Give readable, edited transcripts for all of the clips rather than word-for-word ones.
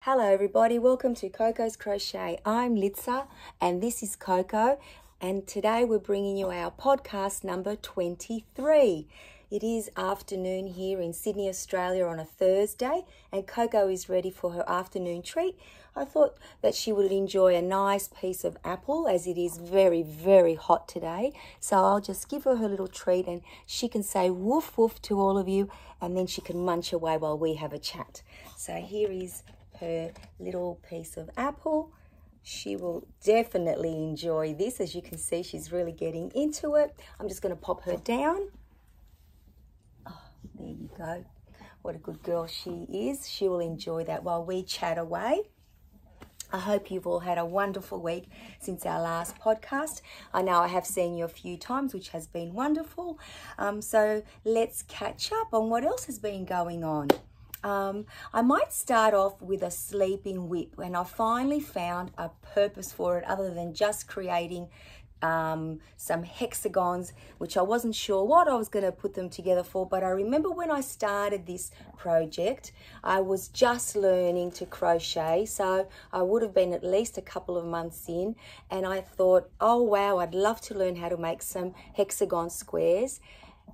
Hello everybody, welcome to Coco's Crochet. I'm Litsa and this is Coco, and today we're bringing you our podcast number 23. It is afternoon here in Sydney, Australia on a Thursday, and Coco is ready for her afternoon treat. I thought that she would enjoy a nice piece of apple as it is very, very hot today. So I'll just give her her little treat and she can say woof woof to all of you, and then she can munch away while we have a chat. So here is her little piece of apple. She will definitely enjoy this. As you can see, she's really getting into it. I'm just going to pop her down. Oh, there you go. What a good girl she is. She will enjoy that while we chat away. I hope you've all had a wonderful week since our last podcast. I know I have seen you a few times, which has been wonderful. So let's catch up on what else has been going on. I might start off with a sleeping whip, and I finally found a purpose for it other than just creating some hexagons, which I wasn't sure what I was going to put them together for. But I remember when I started this project, I was just learning to crochet, so I would have been at least a couple of months in, and I thought, oh wow, I'd love to learn how to make some hexagon squares.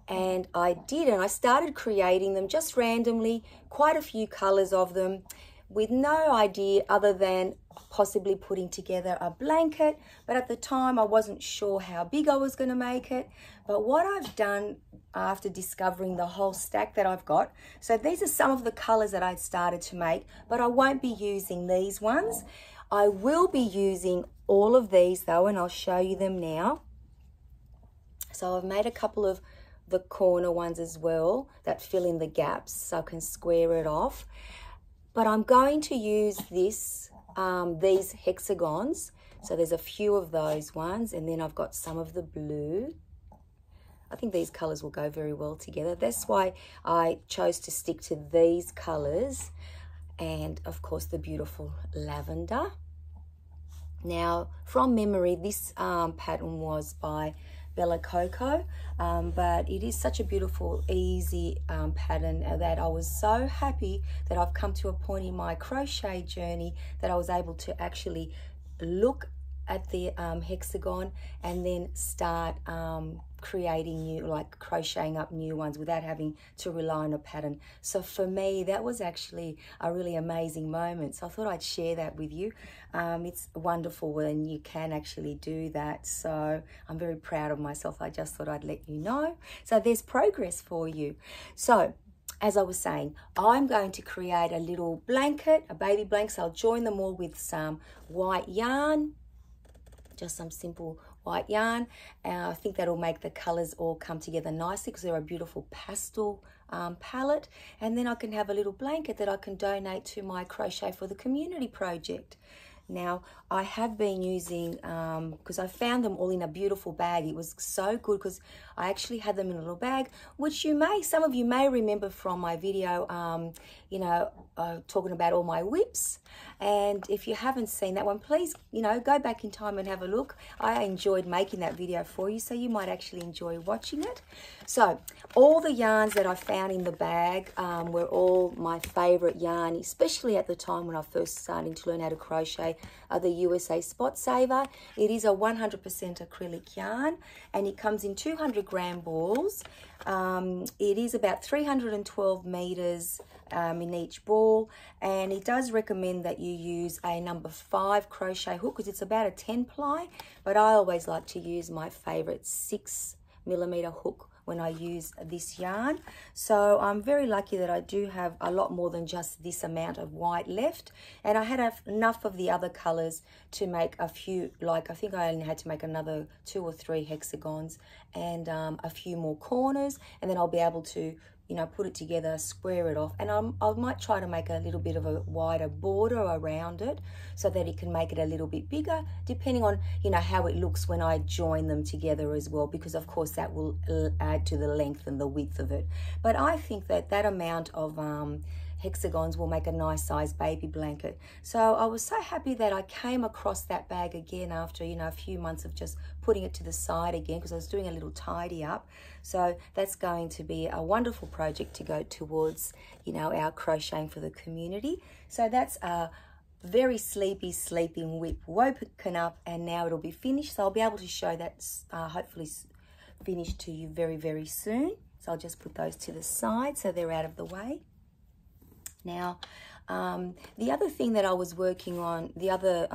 And I did, and I started creating them just randomly, quite a few colors of them, with no idea other than possibly putting together a blanket. But at the time I wasn't sure how big I was going to make it. But what I've done after discovering the whole stack that I've got, so these are some of the colors that I'd started to make, but I won't be using these ones. I will be using all of these though, and I'll show you them now. So I've made a couple of the corner ones as well that fill in the gaps so I can square it off. But I'm going to use this these hexagons. So there's a few of those ones, and then I've got some of the blue. I think these colors will go very well together. That's why I chose to stick to these colors, and of course the beautiful lavender. Now from memory, this pattern was by Coco, but it is such a beautiful, easy pattern that I was so happy that I've come to a point in my crochet journey that I was able to actually look at the hexagon and then start creating new, like crocheting up new ones without having to rely on a pattern. So for me, that was actually a really amazing moment. So I thought I'd share that with you. It's wonderful when you can actually do that. So I'm very proud of myself. I just thought I'd let you know. So there's progress for you. So as I was saying, I'm going to create a little blanket, a baby blanket. So I'll join them all with some white yarn, just some simple white yarn. I think that'll make the colors all come together nicely because they're a beautiful pastel palette. And then I can have a little blanket that I can donate to my Crochet for the Community project. Now, I have been using, because I found them all in a beautiful bag. It was so good because I actually had them in a little bag, which some of you may remember from my video, talking about all my whips. And if you haven't seen that one, please, go back in time and have a look. I enjoyed making that video for you, so you might actually enjoy watching it. So all the yarns that I found in the bag were all my favorite yarn, especially at the time when I first started to learn how to crochet, the USA Spot Saver. It is a 100% acrylic yarn, and it comes in 200-gram balls. It is about 312 meters in each ball, and it does recommend that you use a number 5 crochet hook because it's about a 10 ply, but I always like to use my favorite 6mm hook when I use this yarn. So I'm very lucky that I do have a lot more than just this amount of white left, and I had enough of the other colors to make a few, like I think I only had to make another 2 or 3 hexagons and a few more corners, and then I'll be able to put it together, square it off, and I might try to make a little bit of a wider border around it so that it can make it a little bit bigger, depending on, how it looks when I join them together as well, because of course that will add to the length and the width of it. But I think that amount of hexagons will make a nice size baby blanket. So I was so happy that I came across that bag again after, you know, a few months of just putting it to the side again, because I was doing a little tidy up. So that's going to be a wonderful project to go towards, you know, our crocheting for the community. So that's a very sleeping WIP woken up, and now it'll be finished. So I'll be able to show that hopefully finished to you very soon. So I'll just put those to the side so they're out of the way. Now, the other thing that I was working on, the other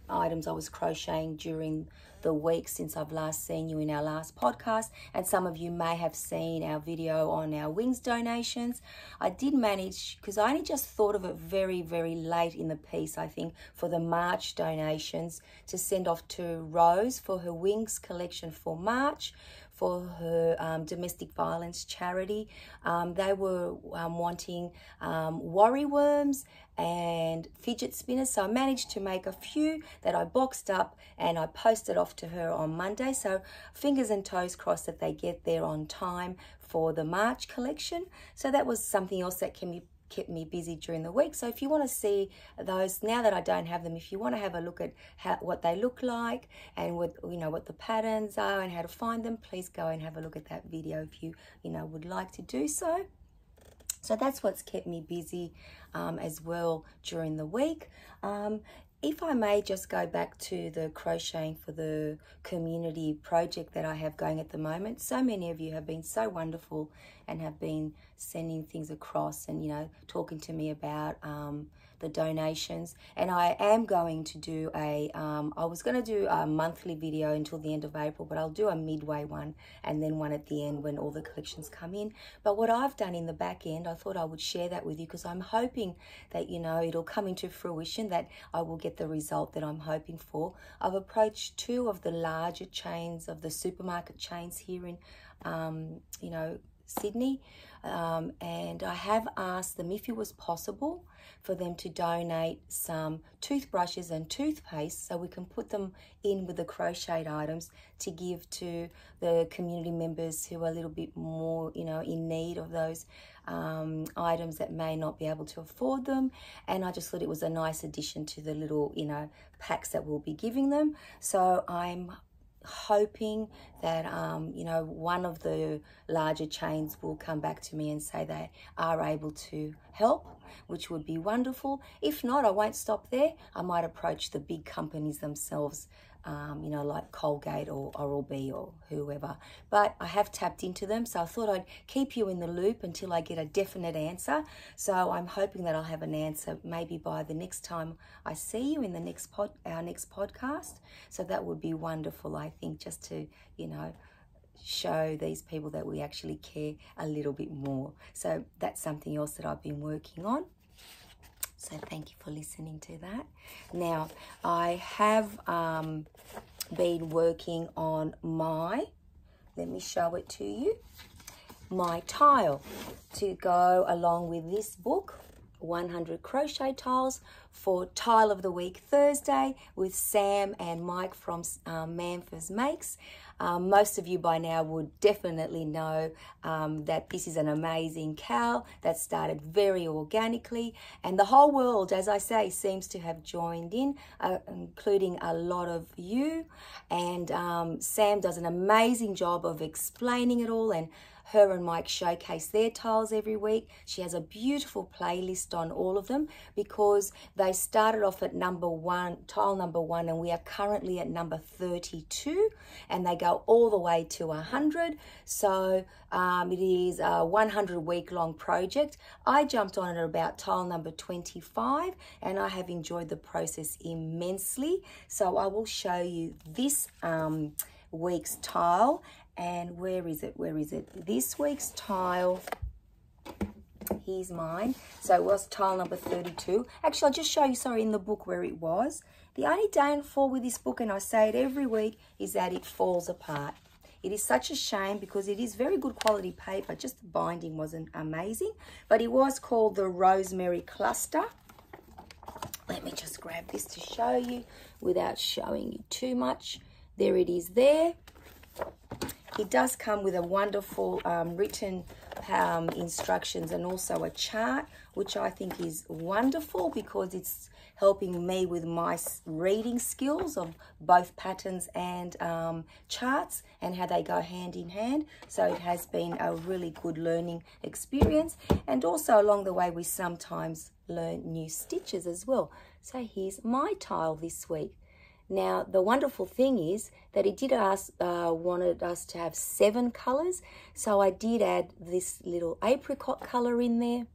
items I was crocheting during the week since I've last seen you in our last podcast, and some of you may have seen our video on our wings donations. I did manage, because I only just thought of it very late in the piece, I think, for the March donations, to send off to Rose for her wings collection for March, for her domestic violence charity. They were wanting worry worms and fidget spinners, so I managed to make a few that I boxed up and I posted off to her on Monday. So fingers and toes crossed that they get there on time for the March collection. So that was something else that kept me busy during the week. So if you want to see those, now that I don't have them, if you want to have a look at what they look like and what, you know, what the patterns are and how to find them, please go and have a look at that video if you know, would like to do so. So that's what's kept me busy as well during the week. If I may just go back to the crocheting for the community project that I have going at the moment. So many of you have been so wonderful and have been sending things across and, you know, talking to me about the donations. And I am going to do I was going to do a monthly video until the end of April, but I'll do a midway one and then one at the end when all the collections come in. But what I've done in the back end, I thought I would share that with you, because I'm hoping that, you know, it'll come into fruition, that I will get the result that I'm hoping for. I've approached 2 of the larger chains, of the supermarket chains here in, you know, Sydney, and I have asked them if it was possible for them to donate some toothbrushes and toothpaste so we can put them in with the crocheted items to give to the community members who are a little bit more, you know, in need of those items that may not be able to afford them. And I just thought it was a nice addition to the little, you know, packs that we'll be giving them. So I'm hoping that you know, one of the larger chains will come back to me and say they are able to help, which would be wonderful. If not, I won't stop there. I might approach the big companies themselves, you know, like Colgate or Oral-B or whoever. But I have tapped into them, so I thought I'd keep you in the loop until I get a definite answer. So I'm hoping that I'll have an answer maybe by the next time I see you in the next our next podcast. So that would be wonderful, I think, just to, you know, show these people that we actually care a little bit more. So that's something else that I've been working on. So thank you for listening to that. Now, I have been working on let me show it to you, my tile to go along with this book, 100 crochet tiles for Tile of the Week Thursday with Sam and Mike from Manfors Makes. Most of you by now would definitely know that this is an amazing cowl that started very organically, and the whole world, as I say, seems to have joined in, including a lot of you. And Sam does an amazing job of explaining it all, and her and Mike showcase their tiles every week. She has a beautiful playlist on all of them because they started off at tile number 1, and we are currently at number 32, and they go all the way to 100. So it is a 100-week-long project. I jumped on it at about tile number 25, and I have enjoyed the process immensely. So I will show you this week's tile. And where is it? This week's tile, here's mine. So it was tile number 32. Actually, I'll just show you, in the book where it was. The only downfall with this book, and I say it every week, is that it falls apart. It is such a shame because it is very good quality paper, just the binding wasn't amazing. But it was called the Rosemary Cluster. Let me just grab this to show you without showing you too much. There it is there. It does come with a wonderful written instructions and also a chart, which I think is wonderful because it's helping me with my reading skills of both patterns and charts and how they go hand in hand. So it has been a really good learning experience, and also along the way we sometimes learn new stitches as well. So here's my tile this week. Now the wonderful thing is that it did wanted us to have 7 colors, so I did add this little apricot color in there.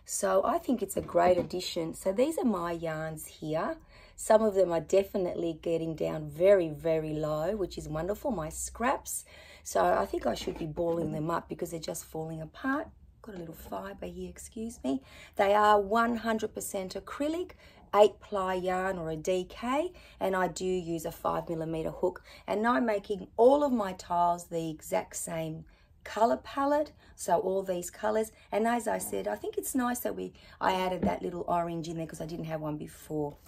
So I think it's a great addition. So these are my yarns here. Some of them are definitely getting down very, very low, which is wonderful, my scraps. So I think I should be balling them up because they're just falling apart. Got a little fibre here, excuse me. They are 100% acrylic, 8-ply yarn or a DK, and I do use a 5mm hook. And now I'm making all of my tiles the exact same color palette, so all these colors. And as I said, I think it's nice that I added that little orange in there because I didn't have one before.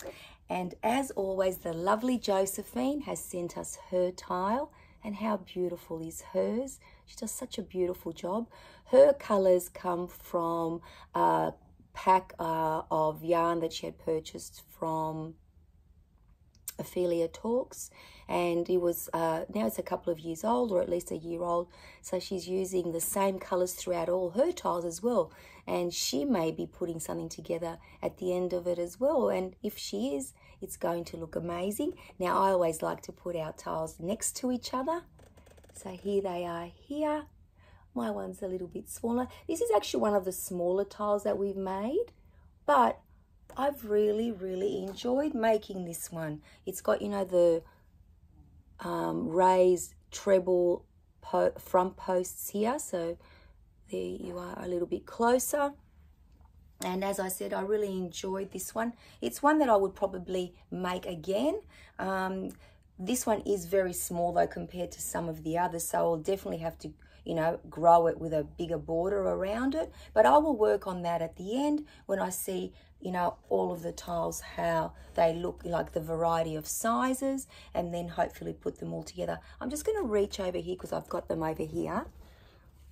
And as always, the lovely Josephine has sent us her tile, and how beautiful is hers. She does such a beautiful job. Her colors come from a pack of yarn that she had purchased from Ophelia Talks, and it was now it's a couple of years old, or at least a year old, so she's using the same colors throughout all her tiles as well, and she may be putting something together at the end of it as well, and if she is, it's going to look amazing. Now I always like to put our tiles next to each other, so here they are here. My one's a little bit smaller. This is actually one of the smaller tiles that we've made, but I've really, really enjoyed making this one. It's got, you know, the raised treble front posts here, so there you are a little bit closer. And as I said, I really enjoyed this one. It's one that I would probably make again. This one is very small though compared to some of the others, so I'll definitely have to, you know, grow it with a bigger border around it. But I will work on that at the end when I see, you know, all of the tiles, how they look, like the variety of sizes, and then hopefully put them all together. I'm just going to reach over here because I've got them over here.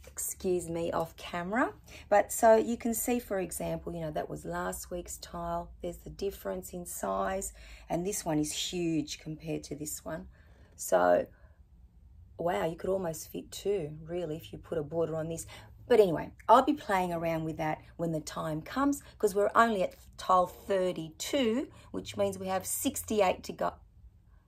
Excuse me, off camera. But so you can see, for example, you know, that was last week's tile. There's the difference in size, and this one is huge compared to this one. So wow, you could almost fit 2 really if you put a border on this. But anyway, I'll be playing around with that when the time comes, because we're only at tile 32, which means we have 68 to go.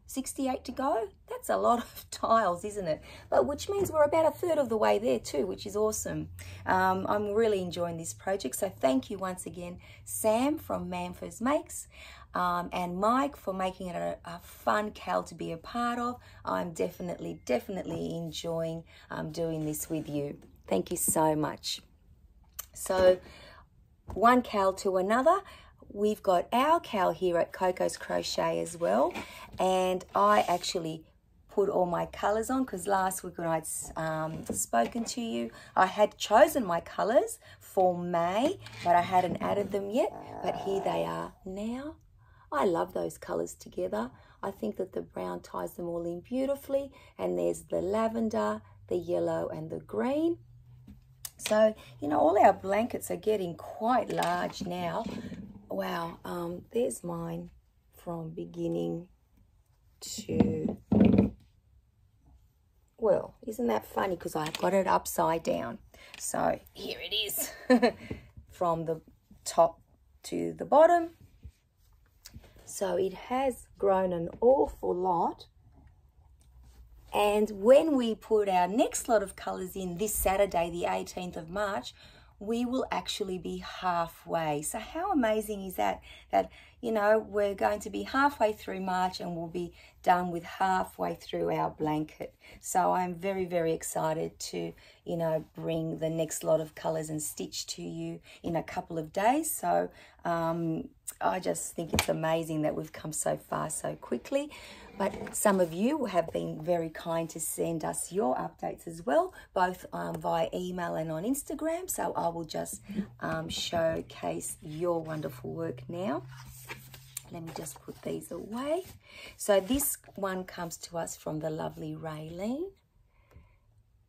68 to go? That's a lot of tiles, isn't it? But which means we're about a third of the way there too, which is awesome. I'm really enjoying this project. So thank you once again, Sam from Manfors Makes, and Mike for making it a fun cal to be a part of. I'm definitely enjoying doing this with you. Thank you so much. So one cal to another. We've got our cal here at Coco's Crochet as well, and I actually put all my colours on because last week when I'd spoken to you, I had chosen my colours for May, but I hadn't added them yet, but here they are now. I love those colours together. I think that the brown ties them all in beautifully, and there's the lavender, the yellow and the green. So, you know, all our blankets are getting quite large now. Wow, there's mine from beginning to, well, isn't that funny because I've got it upside down. So here it is from the top to the bottom. So it has grown an awful lot. And when we put our next lot of colours in this Saturday, the 18th of March, we will actually be halfway. So how amazing is that? That, you know, we're going to be halfway through March and we'll be done with halfway through our blanket. So I'm very excited to, you know, bring the next lot of colours and stitch to you in a couple of days. So I just think it's amazing that we've come so far so quickly. But some of you have been very kind to send us your updates as well, both via email and on Instagram. So I will just showcase your wonderful work now. Let me just put these away. So this one comes to us from the lovely Raylene.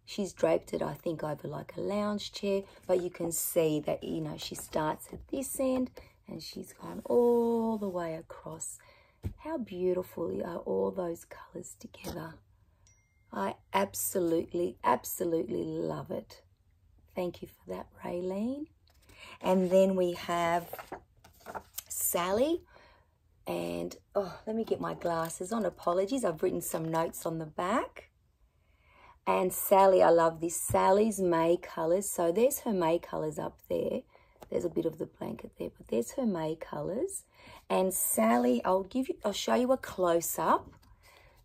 She's draped it, I think, over like a lounge chair, but you can see that, you know, she starts at this end and she's gone all the way across. How beautiful are all those colours together. I absolutely, absolutely love it. Thank you for that, Raylene. And then we have Sally. And, oh, let me get my glasses on. Apologies, I've written some notes on the back. And Sally, I love this. Sally's May colours. So there's her May colours up there. There's a bit of the blanket there, but there's her May colours. And Sally, I'll show you a close-up.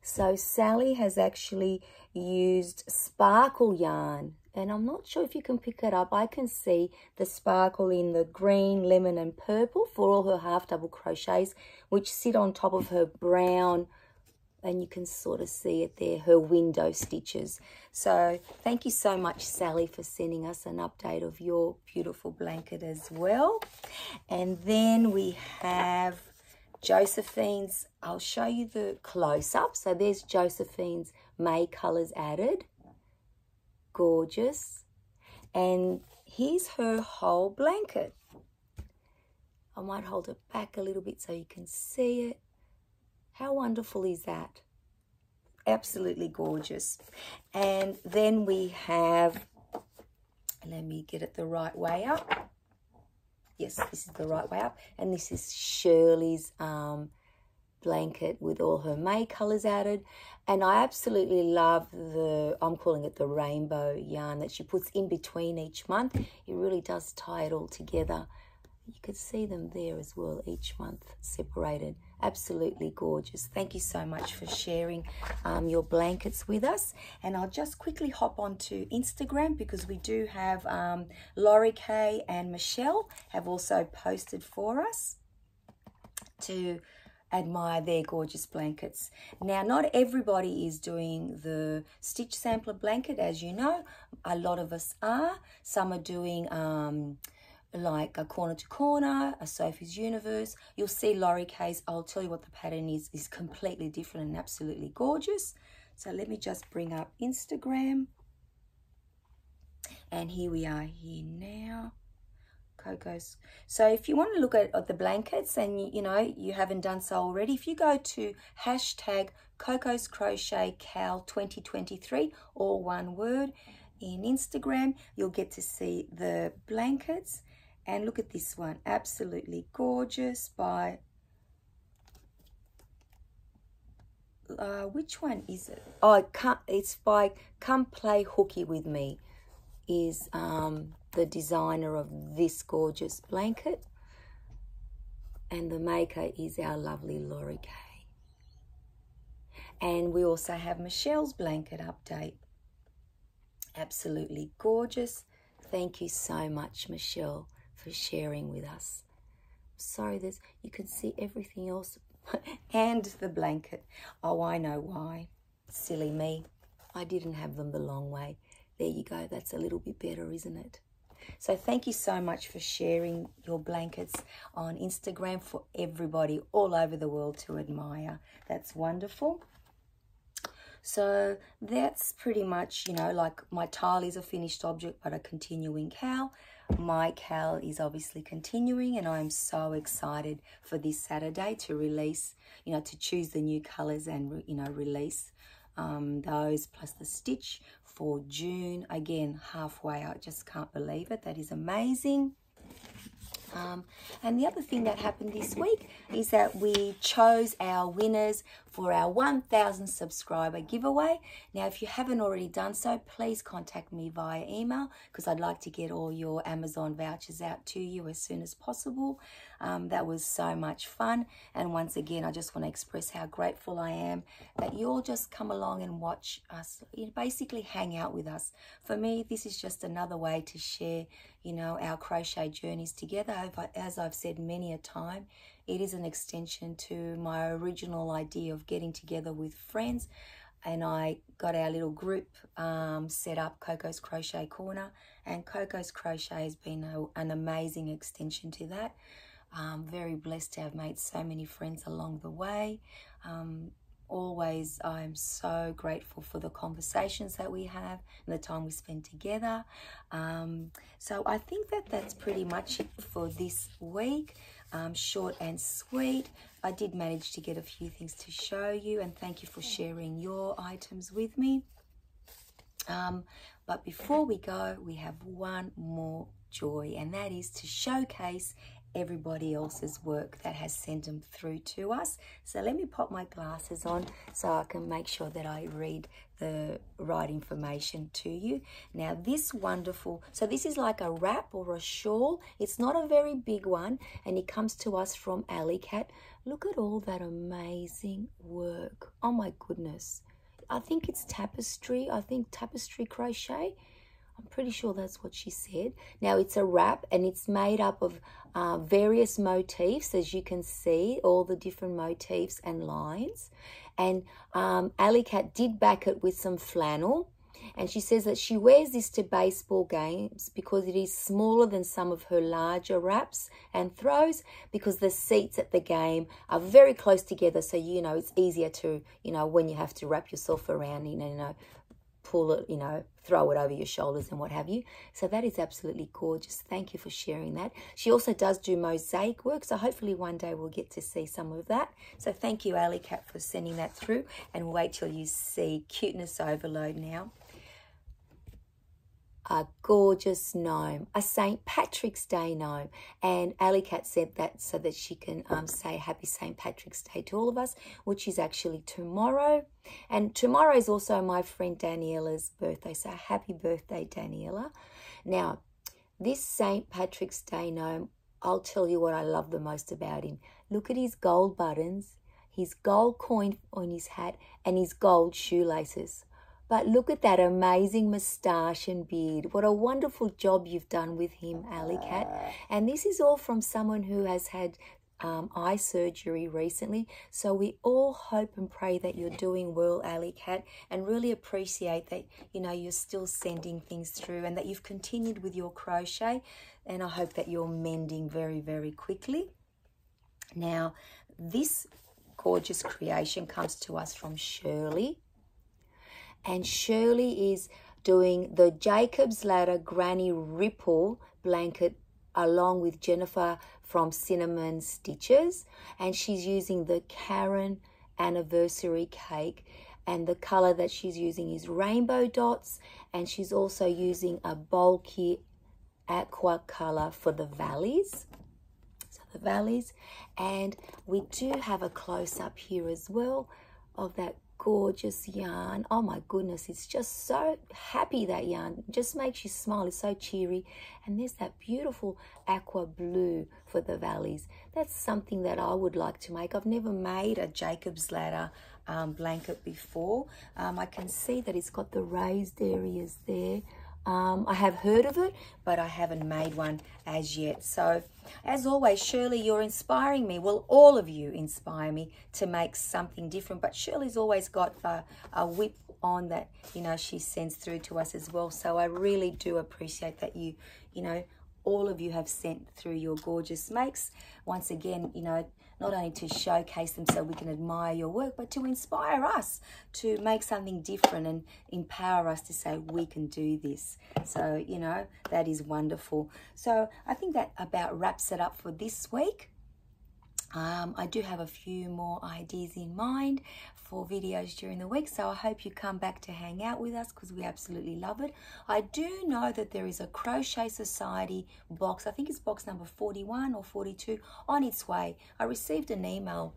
So Sally has actually used sparkle yarn. And I'm not sure if you can pick it up. I can see the sparkle in the green, lemon and purple for all her half double crochets, which sit on top of her brown, and you can sort of see it there, her window stitches. So thank you so much, Sally, for sending us an update of your beautiful blanket as well. And then we have Josephine's. I'll show you the close-up. So there's Josephine's May colours added. Gorgeous. And here's her whole blanket. I might hold it back a little bit so you can see it. How wonderful is that? Absolutely gorgeous. And then we have, let me get it the right way up. Yes, this is the right way up. And this is Shirley's blanket with all her May colours added. And I absolutely love the, I'm calling it the rainbow yarn that she puts in between each month. It really does tie it all together. You could see them there as well, each month separated. Absolutely gorgeous. Thank you so much for sharing your blankets with us. And I'll just quickly hop onto Instagram because we do have Laurie Kay and Michelle have also posted for us to admire their gorgeous blankets. Now, not everybody is doing the stitch sampler blanket, as you know. A lot of us are. Some are doing like a corner to corner, a Sophie's Universe. You'll see Laurie Kay's, I'll tell you what the pattern is completely different and absolutely gorgeous. So let me just bring up Instagram. And here we are here now. Coco's. So if you want to look at the blankets and you know you haven't done so already, if you go to hashtag Coco's Crochet Cal 2023, all one word, in Instagram, you'll get to see the blankets. And look at this one, absolutely gorgeous by, which one is it? Oh, it's by Come Play Hooky With Me, is the designer of this gorgeous blanket. And the maker is our lovely Laurie Kay. And we also have Michelle's blanket update. Absolutely gorgeous. Thank you so much, Michelle, for sharing with us. Sorry, you can see everything else and the blanket. Oh, I know why. Silly me. I didn't have them the long way. There you go. That's a little bit better, isn't it? So thank you so much for sharing your blankets on Instagram for everybody all over the world to admire. That's wonderful. So that's pretty much, you know, like my tile is a finished object, but a continuing cal. My cal is obviously continuing, and I'm so excited for this Saturday to release, you know, to choose the new colours and, you know, release those plus the stitch for June. Again, halfway. I just can't believe it. That is amazing. And the other thing that happened this week is that we chose our winners for our 1,000 subscriber giveaway. Now, if you haven't already done so, please contact me via email because I'd like to get all your Amazon vouchers out to you as soon as possible. That was so much fun. And once again, I just want to express how grateful I am that you all just come along and watch us, you know, basically hang out with us. For me, this is just another way to share, you know, our crochet journeys together. As I've said many a time, it is an extension to my original idea of getting together with friends. And I got our little group set up, Coco's Crochet Corner, and Coco's Crochet has been an amazing extension to that. Very blessed to have made so many friends along the way. Always, I'm so grateful for the conversations that we have and the time we spend together. So I think that that's pretty much it for this week. Short and sweet. I did manage to get a few things to show you, and thank you for sharing your items with me. But before we go, we have one more joy, and that is to showcase everybody else's work that has sent them through to us. So let me pop my glasses on so I can make sure that I read the right information to you. Now this wonderful, so this is like a wrap or a shawl. It's not a very big one, and it comes to us from Alley Cat. Look at all that amazing work. Oh my goodness. I think it's tapestry. I think tapestry crochet. I'm pretty sure that's what she said. Now it's a wrap, and it's made up of various motifs, as you can see, all the different motifs and lines. And Alley Cat did back it with some flannel, and she says that she wears this to baseball games because it is smaller than some of her larger wraps and throws, because the seats at the game are very close together, so it's easier to, when you have to wrap yourself around, pull it, throw it over your shoulders and what have you. So that is absolutely gorgeous. Thank you for sharing that. She also does do mosaic work, so hopefully one day we'll get to see some of that. So thank you, Alley Cat, for sending that through, and wait till you see cuteness overload now. A gorgeous gnome, a St. Patrick's Day gnome. And Alley Cat said that so that she can say happy St. Patrick's Day to all of us, which is actually tomorrow. And tomorrow is also my friend Daniela's birthday, so happy birthday, Daniela. Now, this St. Patrick's Day gnome, I'll tell you what I love the most about him. Look at his gold buttons, his gold coin on his hat, and his gold shoelaces. But look at that amazing moustache and beard. What a wonderful job you've done with him, Alley Cat. And this is all from someone who has had eye surgery recently. So we all hope and pray that you're doing well, Alley Cat, and really appreciate that, you're still sending things through and that you've continued with your crochet. And I hope that you're mending very, very quickly. Now, this gorgeous creation comes to us from Shirley. And Shirley is doing the Jacob's Ladder Granny Ripple blanket along with Jennifer from Cinnamon Stitches. And she's using the Karen Anniversary Cake. And the colour that she's using is rainbow dots. And she's also using a bulky aqua colour for the valleys. So the valleys. And we do have a close-up here as well of that gorgeous yarn. Oh my goodness, it's just so happy, that yarn. It just makes you smile. It's so cheery. And there's that beautiful aqua blue for the valleys. That's something that I would like to make. I've never made a Jacob's Ladder blanket before. I can see that it's got the raised areas there. I have heard of it, but I haven't made one as yet. So, as always, Shirley, you're inspiring me. Well, all of you inspire me to make something different. But Shirley's always got a WIP on that, she sends through to us as well. So I really do appreciate that all of you have sent through your gorgeous makes. Once again, not only to showcase them so we can admire your work, but to inspire us to make something different and empower us to say we can do this. So, that is wonderful. So I think that about wraps it up for this week. I do have a few more ideas in mind for videos during the week, so I hope you come back to hang out with us because we absolutely love it. I do know that there is a Crochet Society box, I think it's box number 41 or 42, on its way. I received an email,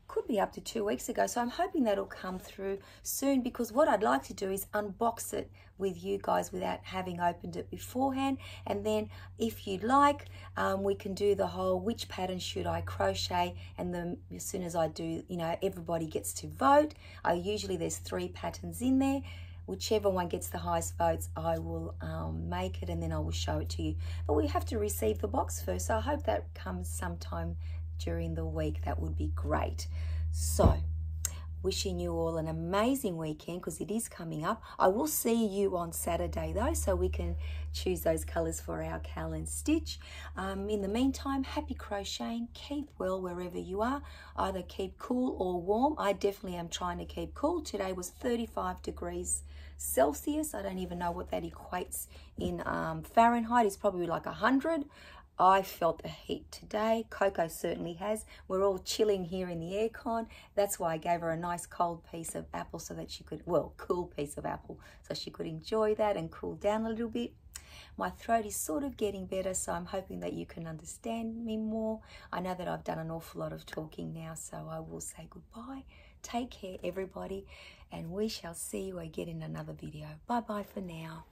could be up to 2 weeks ago, so I'm hoping that'll come through soon, because what I'd like to do is unbox it with you guys without having opened it beforehand. And then if you'd like, we can do the whole which pattern should I crochet, and then as soon as I do, everybody gets to vote. Usually there's 3 patterns in there. Whichever one gets the highest votes, I will make it, and then I will show it to you. But we have to receive the box first, so I hope that comes sometime during the week. That would be great. So Wishing you all an amazing weekend because it is coming up. I will see you on Saturday though, so we can choose those colours for our Cal and Stitch. In the meantime, happy crocheting. Keep well wherever you are. Either keep cool or warm. I definitely am trying to keep cool. Today was 35 degrees Celsius. I don't even know what that equates in Fahrenheit. It's probably like 100. I felt the heat today. Coco certainly has. We're all chilling here in the aircon. That's why I gave her a nice cold piece of apple so that she could, well, cool piece of apple, so she could enjoy that and cool down a little bit. My throat is sort of getting better, so I'm hoping that you can understand me more. I know that I've done an awful lot of talking now, so I will say goodbye. Take care, everybody, and we shall see you again in another video. Bye-bye for now.